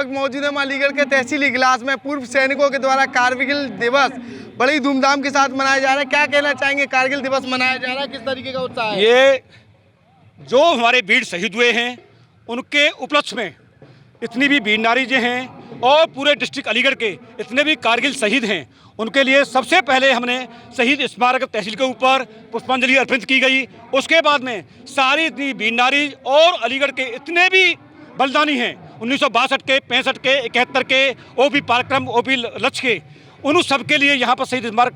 वक्त मौजूद है अलीगढ़ के तहसील इजलास में। पूर्व सैनिकों के द्वारा कारगिल दिवस बड़ी धूमधाम के साथ मनाया जा रहा है। क्या कहना चाहेंगे, कारगिल दिवस मनाया जा रहा है, किस तरीके का उत्साह है? ये जो हमारे वीर शहीद हुए हैं उनके उपलक्ष्य में इतनी भी वीर नारी जो हैं और पूरे डिस्ट्रिक्ट अलीगढ़ के इतने भी कारगिल शहीद हैं, उनके लिए सबसे पहले हमने शहीद स्मारक तहसील के ऊपर पुष्पांजलि अर्पित की गई। उसके बाद में सारी इतनी वीर नारी और अलीगढ़ के इतने भी बलिदानी हैं 1962 के, 65 के, 71 के, ओपी पराक्रम, ओपी लक्ष्य के, उन सबके लिए यहाँ पर शहीद स्मारक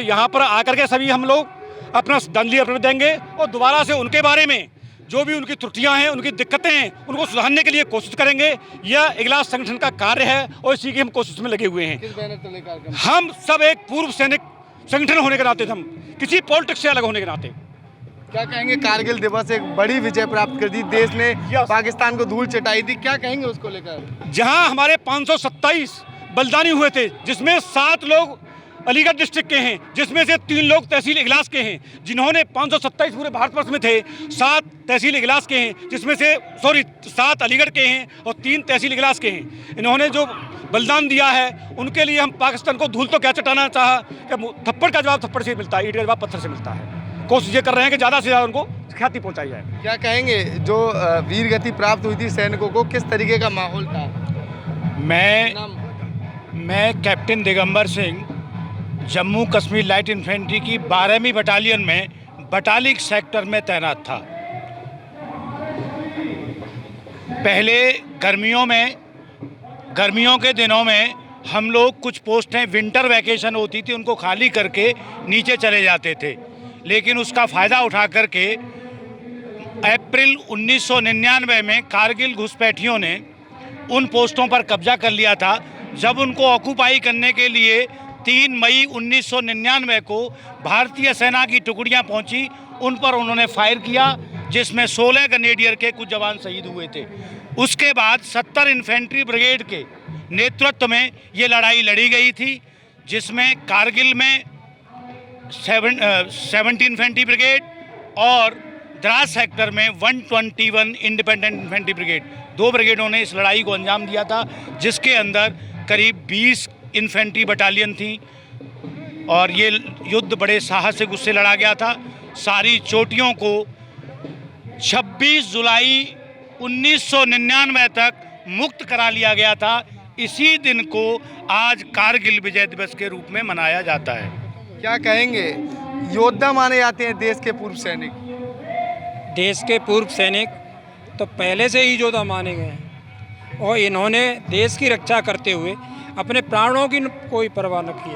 यहाँ पर आकर के सभी हम लोग अपना श्रद्धांजलि अर्पित देंगे और दोबारा से उनके बारे में जो भी उनकी त्रुटियां हैं, उनकी दिक्कतें हैं, उनको सुधारने के लिए कोशिश करेंगे। यह इजलास संगठन का कार्य है और इसी की हम कोशिश में लगे हुए हैं। किस बैनर तले कार्यक्रम? हम सब एक पूर्व सैनिक संगठन होने के नाते, हम किसी पॉलिटिक्स से अलग होने के नाते। क्या कहेंगे, कारगिल दिवस एक बड़ी विजय प्राप्त कर दी, देश ने पाकिस्तान को धूल चटाई थी, क्या कहेंगे उसको लेकर? जहां हमारे 527 बलिदानी हुए थे, जिसमें 7 लोग अलीगढ़ डिस्ट्रिक्ट के हैं, जिसमें से 3 लोग तहसील इजलास के हैं, जिन्होंने 527 पूरे भारतवर्ष में थे, 7 तहसील इजलास के हैं, जिसमें से 7 अलीगढ़ के हैं और 3 तहसील इजलास के हैं। इन्होंने जो बलिदान दिया है उनके लिए हम पाकिस्तान को धूल तो क्या चटाना चाहा कि थप्पड़ का जवाब थप्पड़ से मिलता है, ईंट का जवाब पत्थर से मिलता है। कोशिश ये कर रहे हैं कि ज़्यादा से ज़्यादा उनको ख्याति पहुँचाई जाए। क्या कहेंगे, जो वीर गति प्राप्त हुई थी सैनिकों को, किस तरीके का माहौल था? मैं captain Digambar Singh Jammu Kashmir light infantry की 12वीं बटालियन में बटालिक सेक्टर में तैनात था। पहले गर्मियों के दिनों में हम लोग कुछ पोस्टें विंटर वैकेशन होती थी उनको खाली करके नीचे चले जाते थे, लेकिन उसका फ़ायदा उठा करके अप्रैल 1999 में कारगिल घुसपैठियों ने उन पोस्टों पर कब्जा कर लिया था। जब उनको ऑक्यूपाई करने के लिए 3 मई 1999 को भारतीय सेना की टुकड़ियां पहुंची, उन पर उन्होंने फायर किया, जिसमें 16 ग्रेनेडियर के कुछ जवान शहीद हुए थे। उसके बाद 70 इन्फेंट्री ब्रिगेड के नेतृत्व में ये लड़ाई लड़ी गई थी, जिसमें कारगिल में 70 इन्फेंट्री ब्रिगेड और द्रास सेक्टर में 121 इंडिपेंडेंट इन्फेंट्री ब्रिगेड, 2 ब्रिगेडों ने इस लड़ाई को अंजाम दिया था, जिसके अंदर करीब 20 इन्फेंट्री बटालियन थी और ये युद्ध बड़े साहस से गुस्से लड़ा गया था। सारी चोटियों को 26 जुलाई 1999 तक मुक्त करा लिया गया था। इसी दिन को आज कारगिल विजय दिवस के रूप में मनाया जाता है। क्या कहेंगे, योद्धा माने जाते हैं देश के पूर्व सैनिक? देश के पूर्व सैनिक तो पहले से ही योद्धा माने गए हैं और इन्होंने देश की रक्षा करते हुए अपने प्राणों की कोई परवाह न की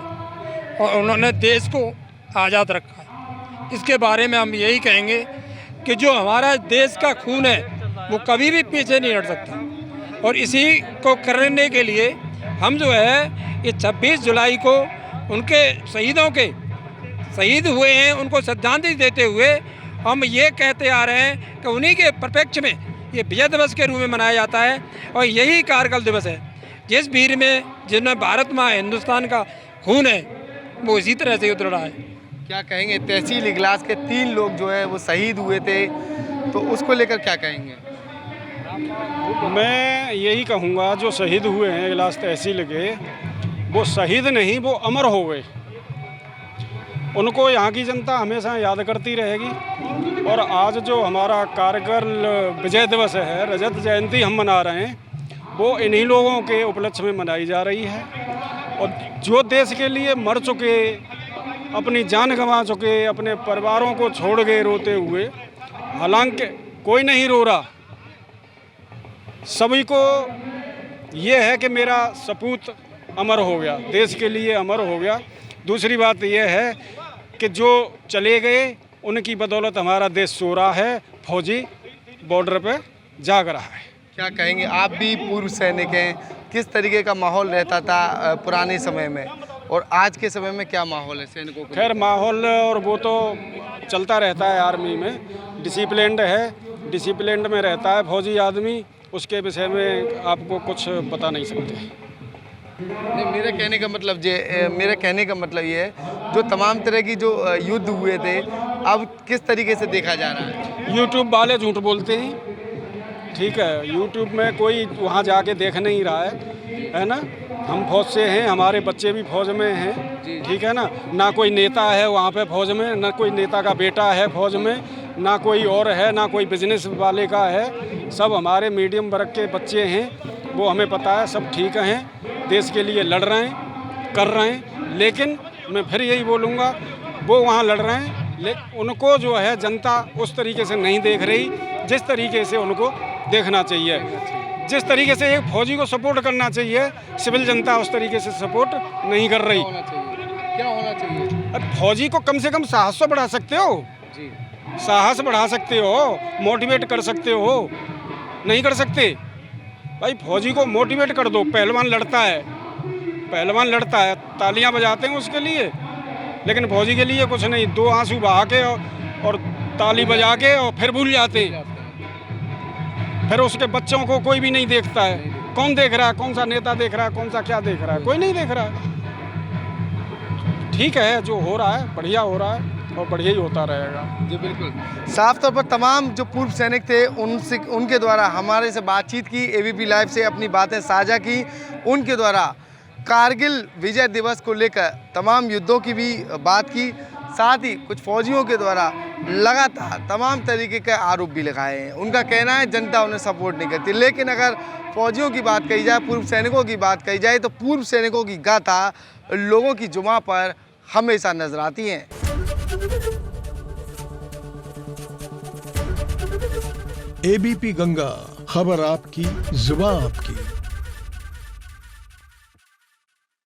और उन्होंने देश को आज़ाद रखा है। इसके बारे में हम यही कहेंगे कि जो हमारा देश का खून है वो कभी भी पीछे नहीं हट सकता और इसी को करने के लिए हम जो है ये 26 जुलाई को उनके शहीद हुए हैं उनको श्रद्धांजलि देते हुए हम ये कहते आ रहे हैं कि उन्हीं के परिप्रेक्ष्य में ये विजय दिवस के रूप में मनाया जाता है और यही कारगिल दिवस है। जिस वीर में जिनमें भारत माँ हिंदुस्तान का खून है वो इसी तरह से उतरा है। क्या कहेंगे, तहसील इजलास के 3 लोग जो है वो शहीद हुए थे, तो उसको लेकर क्या कहेंगे? मैं यही कहूँगा, जो शहीद हुए हैं इजलास तहसील के, वो शहीद नहीं, वो अमर हो गए। उनको यहाँ की जनता हमेशा याद करती रहेगी और आज जो हमारा कारगिल विजय दिवस है, रजत जयंती हम मना रहे हैं, वो इन्हीं लोगों के उपलक्ष्य में मनाई जा रही है। और जो देश के लिए मर चुके, अपनी जान गंवा चुके, अपने परिवारों को छोड़ गए रोते हुए, हालांकि कोई नहीं रो रहा, सभी को ये है कि मेरा सपूत अमर हो गया, देश के लिए अमर हो गया। दूसरी बात यह है कि जो चले गए उनकी बदौलत हमारा देश सो रहा है, फौजी बॉर्डर पे जाग रहा है। क्या कहेंगे, आप भी पूर्व सैनिक हैं, किस तरीके का माहौल रहता था पुराने समय में और आज के समय में क्या माहौल है सैनिकों को? खैर माहौल और वो तो चलता रहता है, आर्मी में डिसिप्लिन्ड है, डिसिप्लिन्ड में रहता है फौजी आदमी, उसके विषय में आपको कुछ बता नहीं सकते। नहीं, मेरा कहने का मतलब ये है, जो तमाम तरह की जो युद्ध हुए थे अब किस तरीके से देखा जा रहा है? यूट्यूब वाले झूठ बोलते हैं, ठीक है, यूट्यूब में कोई वहाँ जाके देख नहीं रहा है ना। हम फौज से हैं, हमारे बच्चे भी फौज में हैं, ठीक है ना। ना कोई नेता है वहाँ पे फौज में, ना कोई नेता का बेटा है फौज में, ना कोई और है, ना कोई बिजनेस वाले का है। सब हमारे मीडियम वर्ग के बच्चे हैं, वो हमें पता है, सब ठीक हैं, देश के लिए लड़ रहे हैं, कर रहे हैं। लेकिन मैं फिर यही बोलूँगा, वो वहाँ लड़ रहे हैं, लेकिन उनको जो है जनता उस तरीके से नहीं देख रही जिस तरीके से उनको देखना चाहिए। जिस तरीके से एक फौजी को सपोर्ट करना चाहिए, सिविल जनता उस तरीके से सपोर्ट नहीं कर रही। क्या होना चाहिए? अब फौजी को कम से कम साहस तो बढ़ा सकते हो जी, साहस बढ़ा सकते हो, मोटिवेट कर सकते हो, नहीं कर सकते भाई। फौजी को मोटिवेट कर दो। पहलवान लड़ता है, तालियां बजाते हैं उसके लिए, लेकिन फौजी के लिए कुछ नहीं, 2 आंसू बहा के और ताली बजा के और फिर भूल जाते। फिर उसके बच्चों को कोई भी नहीं देखता है। कौन देख रहा है? कौन सा नेता देख रहा है? कौन सा क्या देख रहा है? कोई नहीं देख रहा है। ठीक है, जो हो रहा है बढ़िया हो रहा है और बढ़िया ही होता रहेगा। जी बिल्कुल। साफ तौर पर तमाम जो पूर्व सैनिक थे उनके द्वारा हमारे से बातचीत की, एबीपी लाइव से अपनी बातें साझा की। उनके द्वारा कारगिल विजय दिवस को लेकर तमाम युद्धों की भी बात की, साथ ही कुछ फौजियों के द्वारा लगातार तमाम तरीके के आरोप भी लगाए हैं। उनका कहना है जनता उन्हें सपोर्ट नहीं करती, लेकिन अगर फौजियों की बात कही जाए, पूर्व सैनिकों की बात कही जाए, तो पूर्व सैनिकों की गाथा लोगों की जुबां पर हमेशा नजर आती हैं। एबीपी गंगा, खबर आपकी, जुबान आपकी।